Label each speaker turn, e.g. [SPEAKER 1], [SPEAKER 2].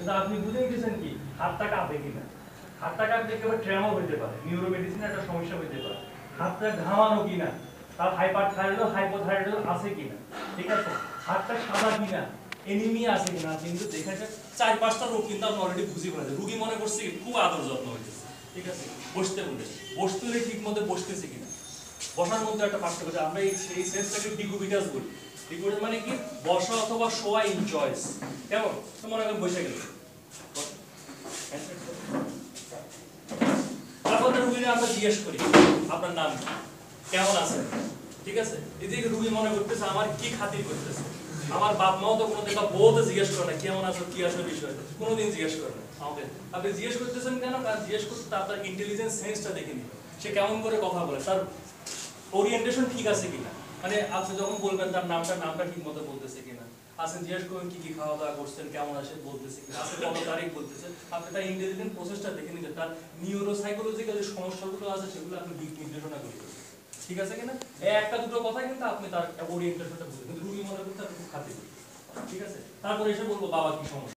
[SPEAKER 1] কিন্তু আপনি বুঝে গেছেন কি হাতটা কাঁপে কিনা, হাতটা কাঁপলে একেবারে ট্রেমর হইতে পারে, নিউরো মেডিসিনে একটা সমস্যা হইতে পারে, হাতটা ঘামানো কিনা, তার হাইপারথাইরয়েড হাইপোথাইরয়েড আছে কিনা, ঠিক আছে, হাতটা সাদা কিনা, এনিমিয়া আছে কিনা, কিন্তু দেখেন 4-5টা রোগ কিন্তু আপনি অলরেডি বুঝে ফেলেছেন। রোগী মনে করছে খুব আদর যত্ন হইতেছে, ঠিক আছে, বসতে বলে বসতে ঠিক মতো বসতেছে কিনা, বসার মধ্যে একটা পার্থক্য আছে। আমরা এই সেন্সটাকে ডিকুবিটাস বলি। ডিকুবিটাস মানে কি বসা অথবা শোয়া ইন চয়েস। কেমন তো মনে করেন বসে গেল, তারপর রুগীকে আমরা জিজ্ঞেস করি আপনার নাম কি, কেমন আছেন, ঠিক আছে। এদিকে রুগী মনে করতেছে আমার কি খাতির করতেছে, আমার বাপ মাও তো কোনোদিন বা বউ তো জিজ্ঞেস করে না কেমন আছো কি আসলে বিষয়, কোনোদিন জিজ্ঞেস করে না আমাদের। আপনি জিজ্ঞেস করতেছেন কেন? কারণ জিজ্ঞেস করতে আপনার ইন্টেলিজেন্স সেন্সটা দেখে নিন, সে কেমন করে কথা বলে, তার ওরিয়েন্টেশন ঠিক আছে কিনা। মানে আপনি যখন বলবেন তার নামটা ঠিক মতো বলতেছে কিনা, আসেন জিজ্ঞেস করবেন কি কি খাওয়া দাওয়া করছেন, কেমন আছে বলতেছে কিনা, আসলে কত তারিখ বলতেছে, আপনি তার ইন্টেলিজেন্ট প্রসেসটা দেখে নিতে, তার নিউরোসাইকোলজিক্যাল যে সমস্যাগুলো আছে সেগুলো আপনি দিক নির্দেশনা করতে, ঠিক আছে কিনা। একটা দুটো কথা কিন্তু আপনি তার ওরিয়েন্টেশনটা বুঝবেন, কিন্তু রুগী মনে করতে আপনি খুব খাতির, ঠিক আছে। তারপরে এসে বলবো বাবা কি সমস্যা।